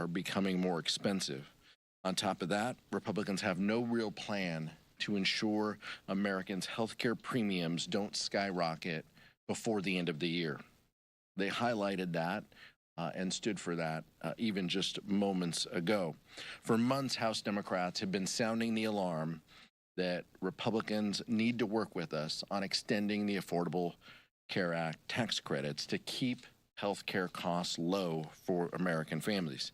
are becoming more expensive. On top of that, Republicans have no real plan to ensure Americans' healthcare premiums don't skyrocket before the end of the year. They highlighted that and stood for that even just moments ago. For months, House Democrats have been sounding the alarm that Republicans need to work with us on extending the Affordable Care Act tax credits to keep health care costs low for American families.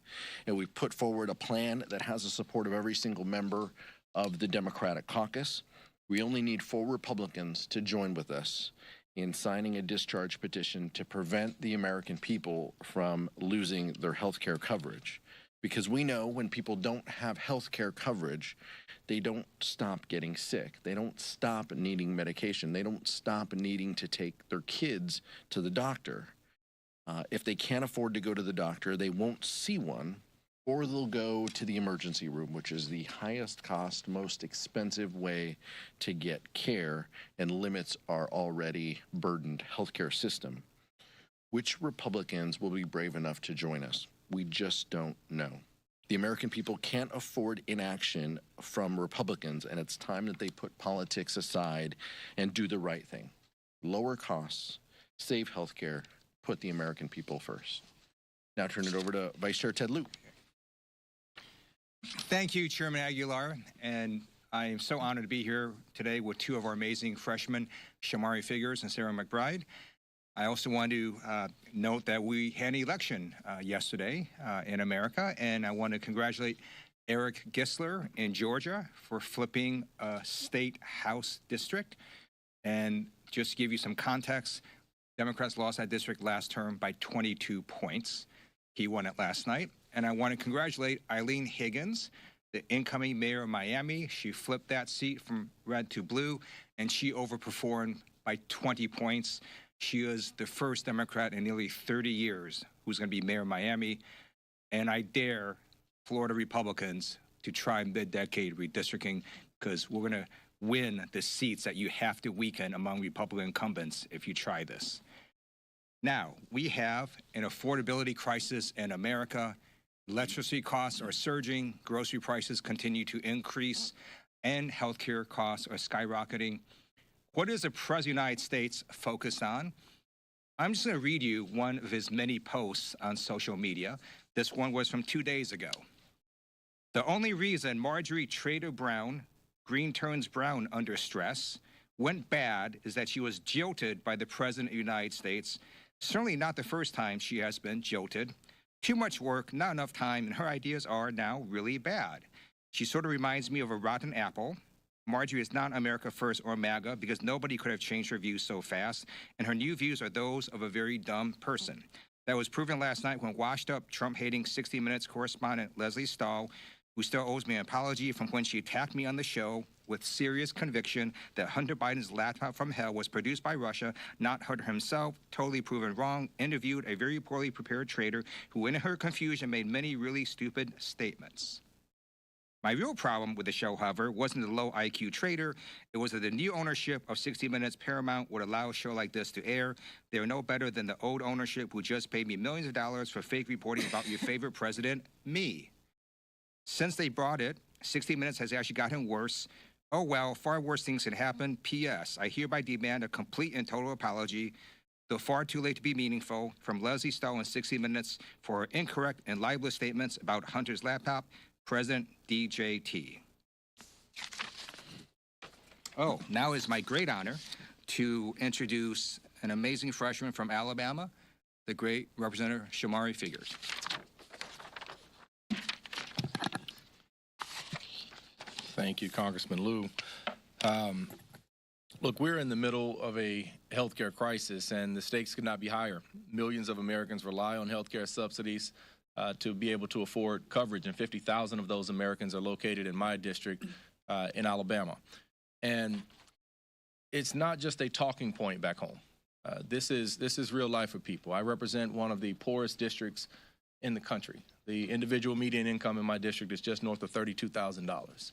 And we've put forward a plan that has the support of every single member of the Democratic caucus. We only need 4 Republicans to join with us in signing a discharge petition to prevent the American people from losing their health care coverage. Because we know when people don't have health care coverage, they don't stop getting sick. They don't stop needing medication. They don't stop needing to take their kids to the doctor. If they can't afford to go to the doctor, they won't see one, or they'll go to the emergency room, which is the highest cost, most expensive way to get care and limits our already burdened healthcare system. Which Republicans will be brave enough to join us? We just don't know. The American people can't afford inaction from Republicans, and it's time that they put politics aside and do the right thing. Lower costs, save healthcare, put the American people first. Now turn it over to Vice Chair Ted Lieu. Thank you, Chairman Aguilar, and I am so honored to be here today with 2 of our amazing freshmen, Shamari Figures and Sarah McBride. I also want to note that we had an election yesterday in America, and I want to congratulate Eric Gisler in Georgia for flipping a state House district. And just to give you some context, Democrats lost that district last term by 22 points. He won it last night. And I want to congratulate Eileen Higgins, the incoming mayor of Miami. She flipped that seat from red to blue, and she overperformed by 20 points. She is the first Democrat in nearly 30 years who's going to be mayor of Miami. And I dare Florida Republicans to try mid-decade redistricting, because we're going to win the seats that you have to weaken among Republican incumbents if you try this. Now, we have an affordability crisis in America. Electricity costs are surging, grocery prices continue to increase, and healthcare costs are skyrocketing. What is the President of the United States focused on? I'm just going to read you one of his many posts on social media. This one was from 2 days ago. The only reason Marjorie Taylor Brown, green turns brown under stress, went bad is that she was jilted by the President of the United States. Certainly not the first time she has been jilted. Too much work, not enough time, and her ideas are now really bad. She sort of reminds me of a rotten apple. Marjorie is not America First or MAGA because nobody could have changed her views so fast, and her new views are those of a very dumb person. That was proven last night when washed-up, Trump-hating 60 Minutes correspondent Leslie Stahl, who still owes me an apology from when she attacked me on the show with serious conviction that Hunter Biden's laptop from hell was produced by Russia, not Hunter himself, totally proven wrong, interviewed a very poorly prepared traitor who in her confusion made many really stupid statements. My real problem with the show, however, wasn't the low IQ traitor. It was that the new ownership of 60 Minutes Paramount would allow a show like this to air. They are no better than the old ownership who just paid me millions of dollars for fake reporting about your favorite president, me. Since they bought it, 60 Minutes has actually gotten worse. Oh well, far worse things can happen. P.S. I hereby demand a complete and total apology, though far too late to be meaningful, from Leslie Stahl in 60 Minutes for incorrect and libelous statements about Hunter's laptop, President DJT. Oh, now is my great honor to introduce an amazing freshman from Alabama, the great Representative Shamari Figures. Thank you, Congressman Lieu. Look, we're in the middle of a healthcare crisis, and the stakes could not be higher. Millions of Americans rely on healthcare subsidies to be able to afford coverage, and 50,000 of those Americans are located in my district in Alabama. And it's not just a talking point back home. This is real life for people. I represent one of the poorest districts in the country. The individual median income in my district is just north of $32,000.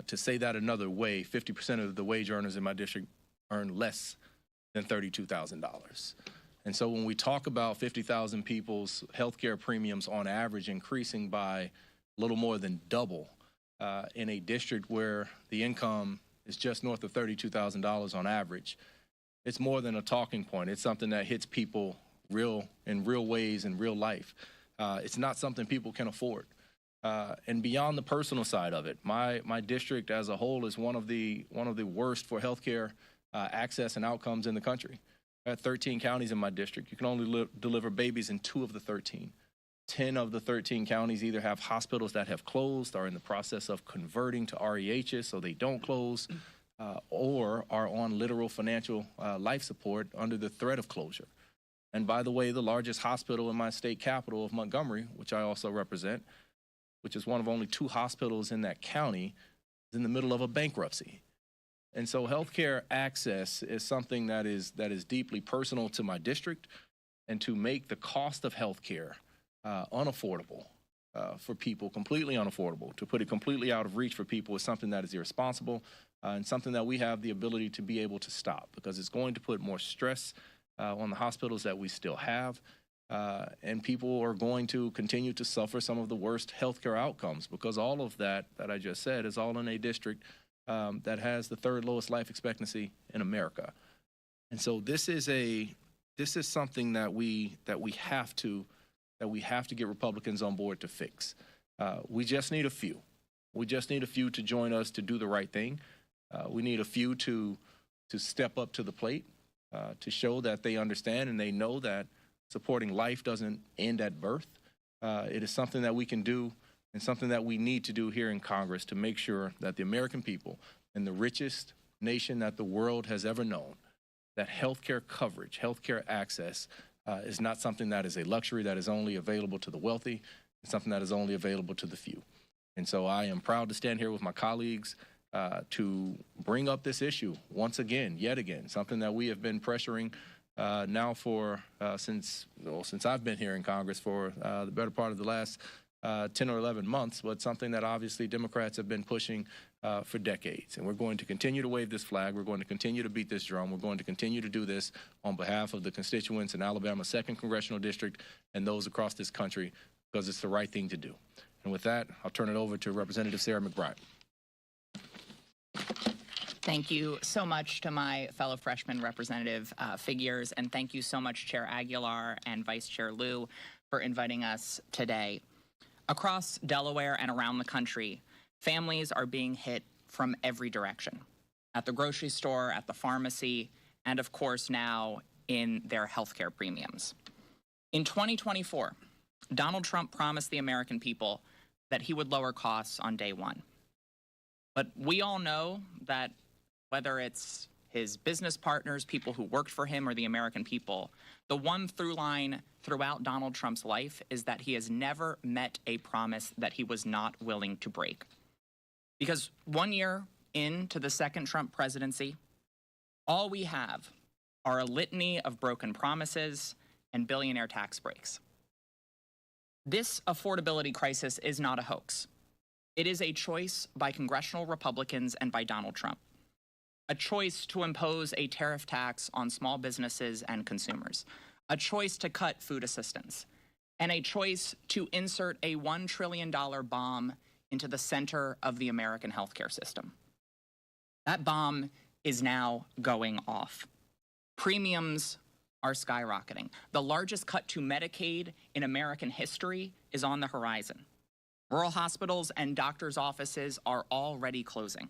To say that another way, 50% of the wage earners in my district earn less than $32,000. And so when we talk about 50,000 people's healthcare premiums on average increasing by a little more than double in a district where the income is just north of $32,000 on average, it's more than a talking point. It's something that hits people in real ways in real life. It's not something people can afford. And beyond the personal side of it, my district as a whole is one of the worst for healthcare access and outcomes in the country. I have 13 counties in my district. You can only deliver babies in 2 of the 13. 10 of the 13 counties either have hospitals that have closed, are in the process of converting to REHs so they don't close, or are on literal financial life support under the threat of closure. And by the way, the largest hospital in my state capital of Montgomery, which I also represent, which is one of only 2 hospitals in that county, is in the middle of a bankruptcy. And so healthcare access is something that is deeply personal to my district, and to make the cost of healthcare unaffordable for people, completely unaffordable, to put it completely out of reach for people is something that is irresponsible and something that we have the ability to be able to stop, because it's going to put more stress on the hospitals that we still have. And people are going to continue to suffer some of the worst healthcare outcomes, because all of that I just said is all in a district that has the 3rd lowest life expectancy in America. And so this is something that we have to get Republicans on board to fix. We just need a few. We just need a few to join us to do the right thing. We need a few to step up to the plate, to show that they understand and they know that supporting life doesn't end at birth. It is something that we can do, and something that we need to do here in Congress to make sure that the American people, in the richest nation that the world has ever known, that healthcare coverage, healthcare access is not something that is a luxury that is only available to the wealthy. It's something that is only available to the few. And so I am proud to stand here with my colleagues to bring up this issue once again, yet again, something that we have been pressuring now for since I've been here in Congress for the better part of the last 10 or 11 months, but something that obviously Democrats have been pushing for decades. And we're going to continue to wave this flag. We're going to continue to beat this drum. We're going to continue to do this on behalf of the constituents in Alabama's 2nd Congressional District and those across this country, because it's the right thing to do. And with that, I'll turn it over to Representative Sarah McBride. Thank you so much to my fellow freshman representative figures, and thank you so much, Chair Aguilar and Vice Chair Lieu, for inviting us today. Across Delaware and around the country, families are being hit from every direction, at the grocery store, at the pharmacy, and of course now in their healthcare premiums. In 2024, Donald Trump promised the American people that he would lower costs on day one. But we all know that whether it's his business partners, people who worked for him, or the American people, the one through line throughout Donald Trump's life is that he has never met a promise that he was not willing to break. Because 1 year into the 2nd Trump presidency, all we have are a litany of broken promises and billionaire tax breaks. This affordability crisis is not a hoax. It is a choice by congressional Republicans and by Donald Trump. A choice to impose a tariff tax on small businesses and consumers, a choice to cut food assistance, and a choice to insert a $1 trillion bomb into the center of the American healthcare system. That bomb is now going off. Premiums are skyrocketing. The largest cut to Medicaid in American history is on the horizon. Rural hospitals and doctors' offices are already closing.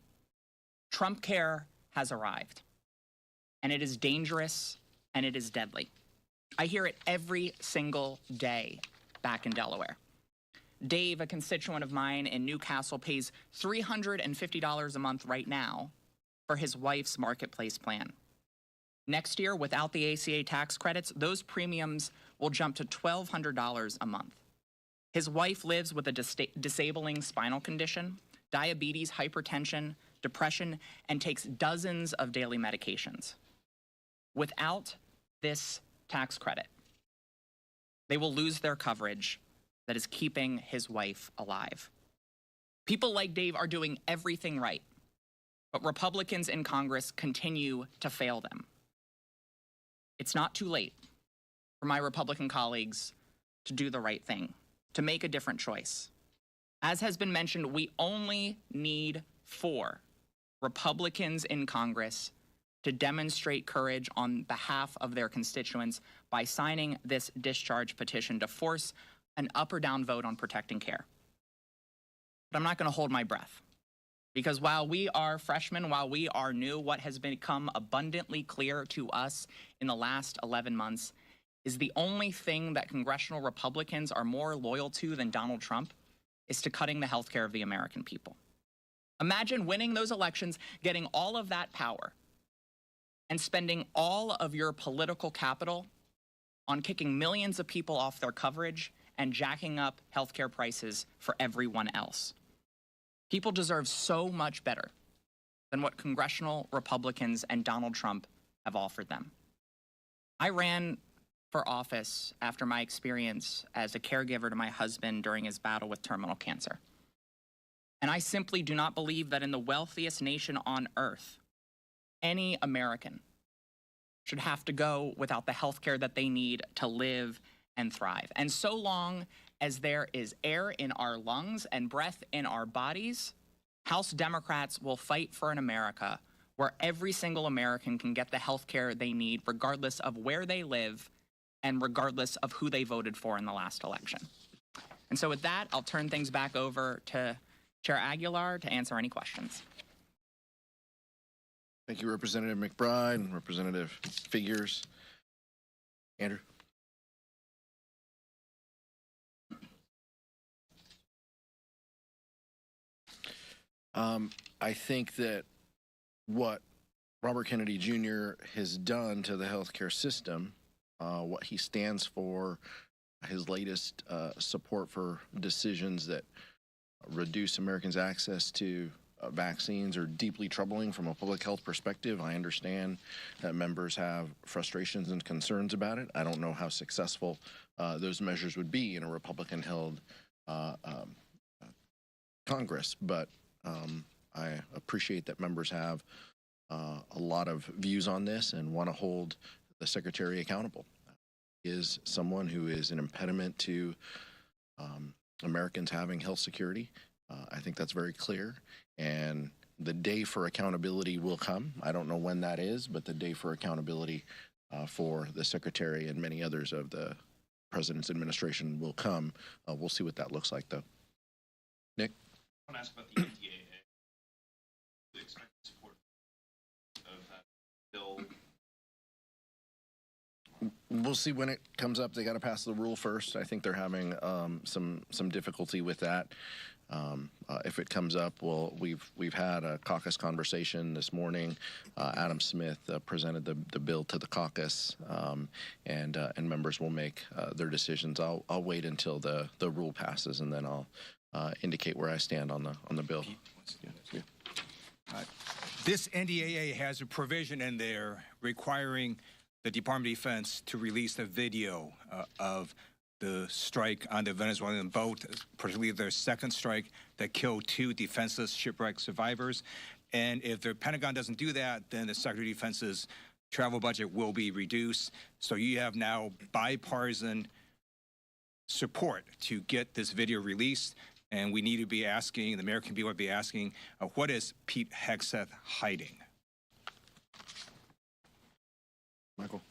Trump Care has arrived, and it is dangerous and it is deadly. I hear it every single day back in Delaware. Dave, a constituent of mine in Newcastle, pays $350 a month right now for his wife's Marketplace plan. Next year, without the ACA tax credits, those premiums will jump to $1,200 a month. His wife lives with a disabling spinal condition, diabetes, hypertension, depression, and takes dozens of daily medications. Without this tax credit, they will lose their coverage that is keeping his wife alive. People like Dave are doing everything right, but Republicans in Congress continue to fail them. It's not too late. for my Republican colleagues to do the right thing, to make a different choice. As has been mentioned, we only need 4 Republicans in Congress to demonstrate courage on behalf of their constituents by signing this discharge petition to force an up or down vote on protecting care. But I'm not going to hold my breath, because while we are freshmen, while we are new, what has become abundantly clear to us in the last 11 months is the only thing that congressional Republicans are more loyal to than Donald Trump is to cutting the health care of the American people. Imagine winning those elections, getting all of that power, and spending all of your political capital on kicking millions of people off their coverage and jacking up healthcare prices for everyone else. People deserve so much better than what congressional Republicans and Donald Trump have offered them. I ran for office after my experience as a caregiver to my husband during his battle with terminal cancer. And I simply do not believe that in the wealthiest nation on earth, any American should have to go without the health care that they need to live and thrive. And so long as there is air in our lungs and breath in our bodies, House Democrats will fight for an America where every single American can get the health care they need, regardless of where they live and regardless of who they voted for in the last election. And so with that, I'll turn things back over to Chair Aguilar to answer any questions. Thank you, Representative McBride and Representative Figures. Andrew? I think that what Robert Kennedy Jr. has done to the healthcare system, what he stands for, his latest support for decisions that reduce Americans' access to vaccines are deeply troubling from a public health perspective. I understand that members have frustrations and concerns about it. I don't know how successful those measures would be in a Republican-held Congress, but I appreciate that members have a lot of views on this and want to hold the Secretary accountable. He is someone who is an impediment to Americans having health security. I think that's very clear, and the day for accountability will come. I don't know when that is, but the day for accountability for the Secretary and many others of the President's administration will come. We'll see what that looks like, though. Nick? I want to ask about the NDAA. The expected support of that bill. We'll see when it comes up. They got to pass the rule first. I think they're having some difficulty with that. If it comes up, well, we've had a caucus conversation this morning. Adam Smith presented the bill to the caucus, and members will make their decisions. I'll wait until the rule passes, and then I'll indicate where I stand on the bill. This NDAA has a provision in there requiring the Department of Defense to release a video of the strike on the Venezuelan boat, particularly their second strike that killed 2 defenseless shipwreck survivors. And if the Pentagon doesn't do that, then the Secretary of Defense's travel budget will be reduced. So you have now bipartisan support to get this video released. And we need to be asking, the American people would be asking, what is Pete Hegseth hiding? Michael?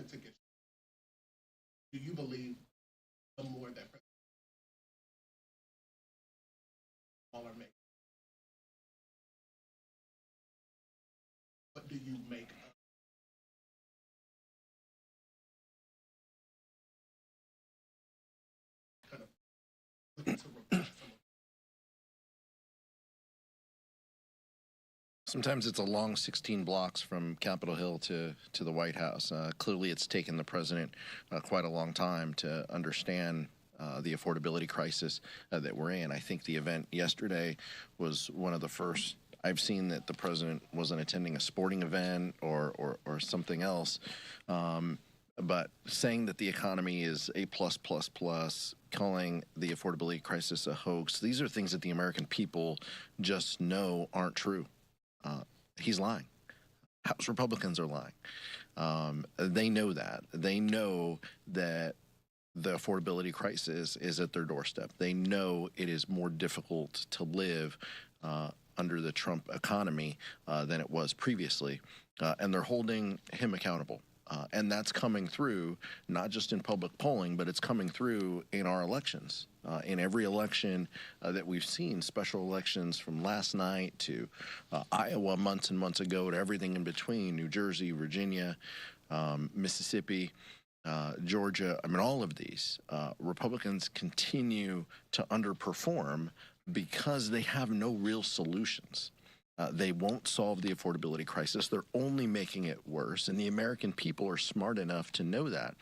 To get, do you believe the more that smaller make? What do you make of? Kind of looking to replace some of. Sometimes it's a long 16 blocks from Capitol Hill to the White House. Clearly, it's taken the president quite a long time to understand the affordability crisis that we're in. I think the event yesterday was one of the first I've seen that the president wasn't attending a sporting event or something else. But saying that the economy is a plus, calling the affordability crisis a hoax, these are things that the American people just know aren't true. He's lying. House Republicans are lying. They know that. They know that the affordability crisis is at their doorstep. They know it is more difficult to live under the Trump economy than it was previously. And they're holding him accountable. And that's coming through, not just in public polling, but it's coming through in our elections. In every election that we've seen, special elections from last night to Iowa months and months ago to everything in between, New Jersey, Virginia, Mississippi, Georgia, I mean, all of these, Republicans continue to underperform because they have no real solutions. They won't solve the affordability crisis. They're only making it worse, and the American people are smart enough to know that.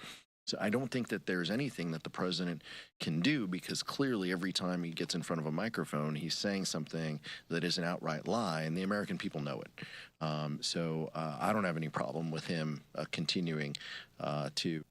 So I don't think that there's anything that the president can do, because clearly every time he gets in front of a microphone, he's saying something that is an outright lie, and the American people know it. So I don't have any problem with him continuing to